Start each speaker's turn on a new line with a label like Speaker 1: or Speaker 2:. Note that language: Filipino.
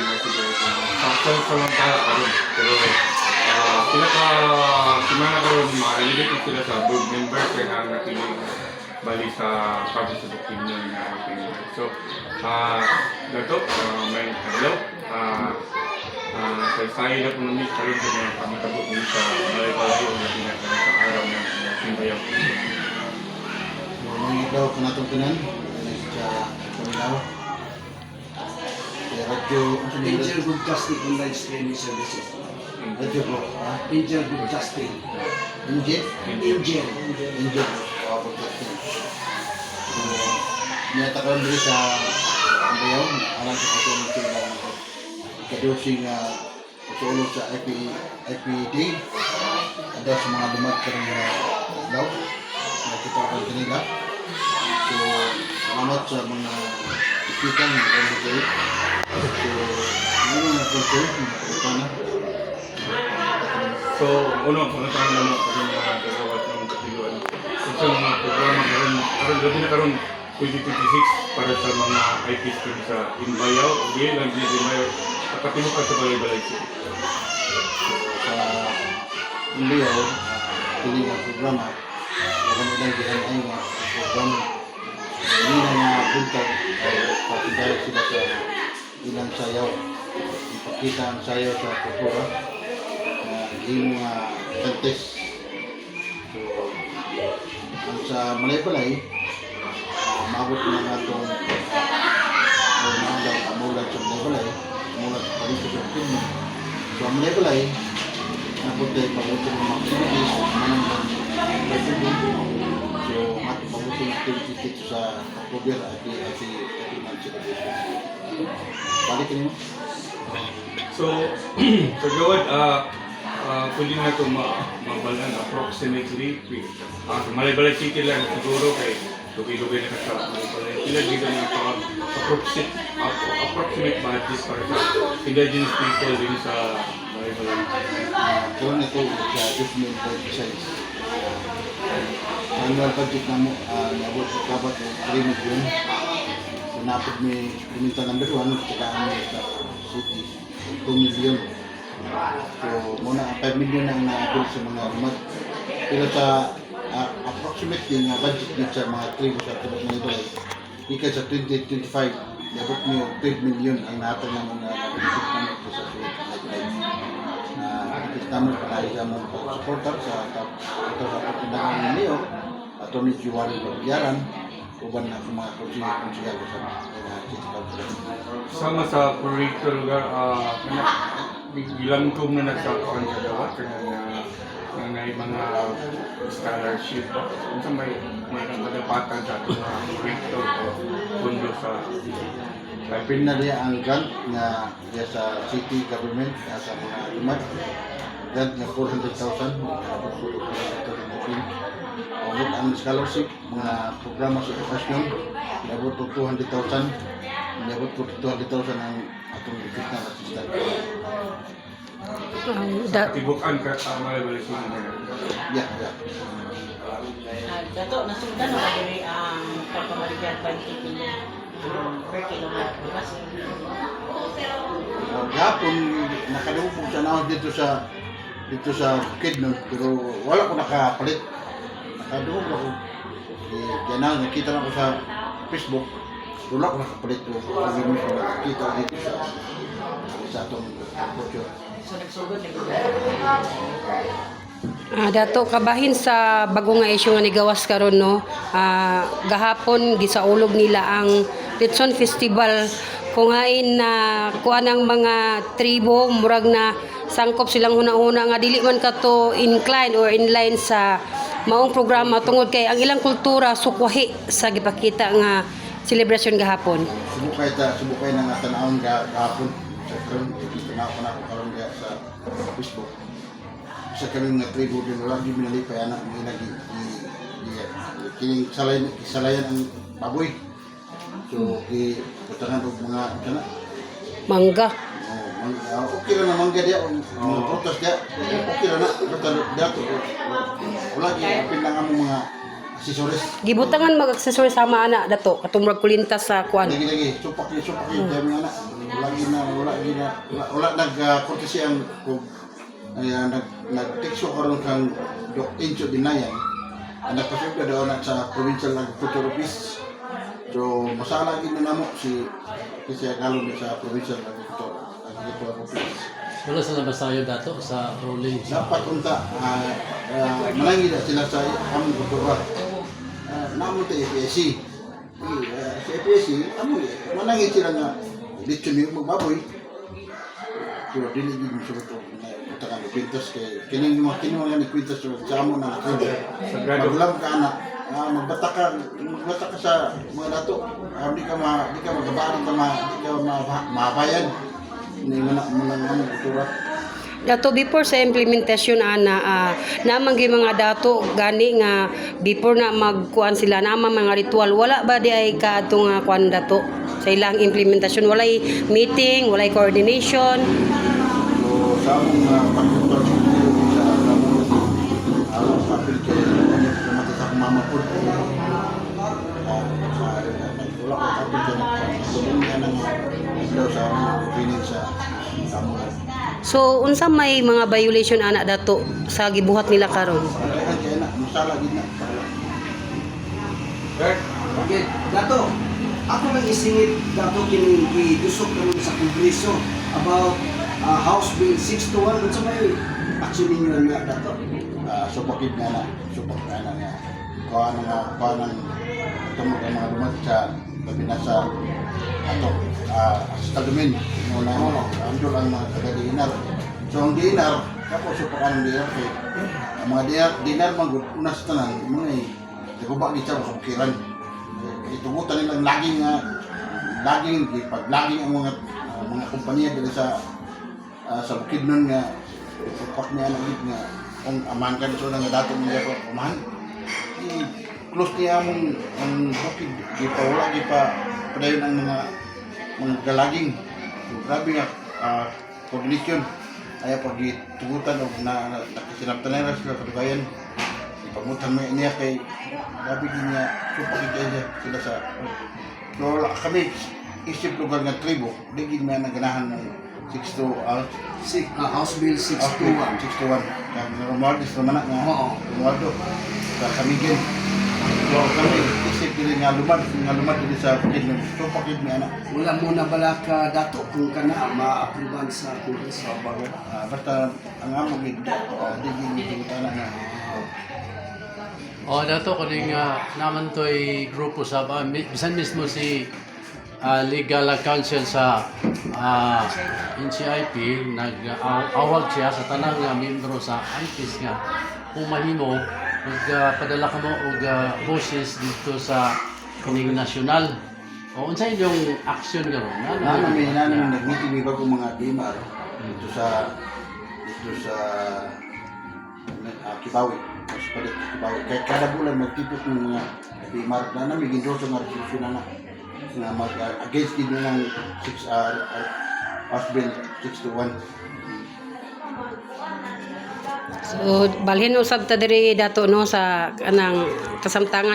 Speaker 1: na siguro sakto sa mga tao karon. Pero pinaka-simana karon ma-elevate na sila sa board member kaya na nakinig bali sa public opinion na opinion. So, dato, may hello. Say na po namin karon sa mga pamitabot nito sa balay-balay o na sa araw ng simbayaw.
Speaker 2: Mga daw ko natong pinan sa Pangalaw. Radyo,
Speaker 3: Angel Broadcasting Online Streaming Services.
Speaker 2: radyo po,
Speaker 3: Angel Broadcasting.
Speaker 2: Angel,
Speaker 3: Angel.
Speaker 2: Angel, broadcasting. So, niyata ko rin sa Bayaw, alam ko ito ng kailangan ko. Kadosing pagsulong sa IPD, ada sa mga lumad ka rin daw, nakita ko kanila. So, salamat sa mga ipitan ng LDK. So, ano na po ito, mga
Speaker 1: So, unang tanong mo kasi mga gagawat ng katiluan. Sa mga programa karon na karon 2026 para sa mga IP stream sa Imbayaw o di lang di Imbayaw nakatulog ka sa balay-balay city.
Speaker 2: sa Imbayaw, pili nga programa, magandang gihanay nga programa. Hindi na nga buntag, patigayag sila sa ilang sayaw. Ipakita ang sayaw sa kultura na yung mga contest. So, ang sa Malay-Balay, maabot na nga itong amulat sa Malay-Balay, amulat pa rin sa opinion. So, ang Malay-Balay, napunta yung pabuti ng mga activities, manang president. So, ating pabuti ng activities dito sa October at balik ka nyo?
Speaker 1: So, sa gawad, pwede na ito mabalan approximately Malay-Balay City lang siguro kay lugi-lugi na sa Malay-Balay. Sila dito na approximate budget para sa indigenous people din sa Malay-Balay.
Speaker 2: Kung ito sa 2026. Annual budget na mo, nabot sa kabat ng 3 million. So, napod may kuminta number 1, tsaka sa city, 2 million. So, muna 5 million ang naabot sa mga rumad. Pero sa approximately nga budget din sa mga tribo sa Tibet Malay-Balay, ika sa 2025, nabot mo 12 million ang natin ng mga budget namin sa Tibet Malay-Balay. Naman pala mo pag-supporter sa pagpindahan ng Leo at ni Juwari Pagyaran uban na mga konsiya ko sa city council.
Speaker 1: Sama sa curricular lugar, bilangkom na nagkakaroon sa dapat na mga scholarship. Kung may madapatan sa ating mga curricular o pundo sa
Speaker 2: Pin na niya ang grant na niya sa city government sa mga lumad. Grant na 400,000 Abot ang scholarship, mga programa sa edukasyon, abot po 200,000, abot po 200,000 ang atong ikot na assistant.
Speaker 1: Tibukan ka sa Malay-Balay City na yan.
Speaker 2: Yeah.
Speaker 4: Dato, nasundan na kami ang pagkamaligyan pa per kilometer.
Speaker 2: Gapon, nakadupog sa naon dito sa Bukidnon, pero wala ko nakapalit. Nakadupog ako. Diyan nakita na ko sa Facebook, wala ko nakapalit ko. Sabi mo siya nakikita dito sa atong culture.
Speaker 4: So, nagsugod na
Speaker 5: Dato kabahin sa bagong nga isyu nga nigawas karon no. Gahapon gisaulog nila ang Litson Festival kung hain na kuan ang mga tribo murag na sangkop silang una-una nga dili man kato incline or inline sa maong programa tungod kay ang ilang kultura sukwahi sa gipakita nga celebration gahapon.
Speaker 2: Subukay na nga tanawon gahapon sa karon tanaw ko na karon sa Facebook. Sa kami nga tribo din wala di minalipay anak mo lagi kining salayan ang baboy. So putangan og mga kana
Speaker 5: Mangga.
Speaker 2: okay na mangga dia mga prutas dia okay na dato wala gyud pinang among mga accessories
Speaker 5: Gibutangan mag-accessory sama ana dato katong murag kulintas sa kuan.
Speaker 2: lagi supak yung dami anak wala nag-courtesy ang kung nag-tikso karon kang Doc Incho Dinayan ang nagpasok ka doon sa Provincial Agriculture Office. So masala gid na namo si Agalon sa Provincial Agriculture Office.
Speaker 6: Wala sa labas tayo dato sa ruling.
Speaker 2: Dapat unta manangin sila sa among kultura. Namo ta FSC. Sa FSC amo manangin sila nga dito ni magbaboy. Pero dili gid mo sugot utakan kwintas kay kining mga kinuha ni kwintas sa amo na tribo. Paglam ka anak magbata ka sa mga dato. Di ka magabaan di ka mabayan ni mga kultura.
Speaker 5: Dato before sa implementasyon namang gyud mga dato gani nga before na magkuan sila namang mga ritual wala ba di ay kadto nga kuan dato sa ilang implementasyon walay meeting, walay coordination.
Speaker 2: So sa among pagtutor sa among kapil kay mata sa mama po. Wala ko kapil kay sulong ka nang daw sa among opinion sa among.
Speaker 5: So unsa may mga violation ana dato sa gibuhat nila karon?
Speaker 2: Kaya na masala gid na.
Speaker 3: Okay, dato. Ako lang isingit dato kini idusok naman sa Kongreso about House Bill 621 unsa may action ninyo nga dato?
Speaker 2: Supakid na nga kuha ng tumog ang mga lumat sa kabinasa ato sa Tagumin muna andol ang mga taga-dinar. So ang dinar tapos supakan ng dinar kay ang mga dinar magud una sa tanan mga nagubak di sa bukiran itugutan nilang laging pag-laging ang mga kompanya dito sa Bukidnon nga supak niya nga kung aman ka dito nga dato niya ko aman close niya among ang bukid di pa wala di pa padayon ang mga galaging so, grabe nga coordination ay pag tugutan o nakasinaptan na sila kadugayan ipamutan mo niya kay grabe din niya supakit niya sila sa so kami isip lugar nga tribo di gid na naganahan ng 6
Speaker 3: House Bill 621.
Speaker 2: 621 kang Romualdez naman nga Romualdo sa Camiguin so kami isip din nga lumad din sa Bukidnon so pakit niya na
Speaker 3: Wala mo na bala ka dato kung kana ma-approvean sa Kongreso bago.
Speaker 2: basta ang amo gid di gid na nga
Speaker 6: O dato kuning naman to'y grupo sa bisan mismo si legal counsel sa NCIP nag-awag siya sa tanang membro sa IPIS nga kung mahimo magpadala ka mo og boses dito sa kining nasyonal. O unsa inyong action garon?
Speaker 2: namin nag-meeting iba kong mga dimar dito sa Kibawi. Mas palit Kibawi. Kaya kada bulan magtipot ng mga dimar na namin gindoso nga resolution na mag-against din ng House Bill 621.
Speaker 5: So balhin usab ta diri dato no sa kanang kasamtangan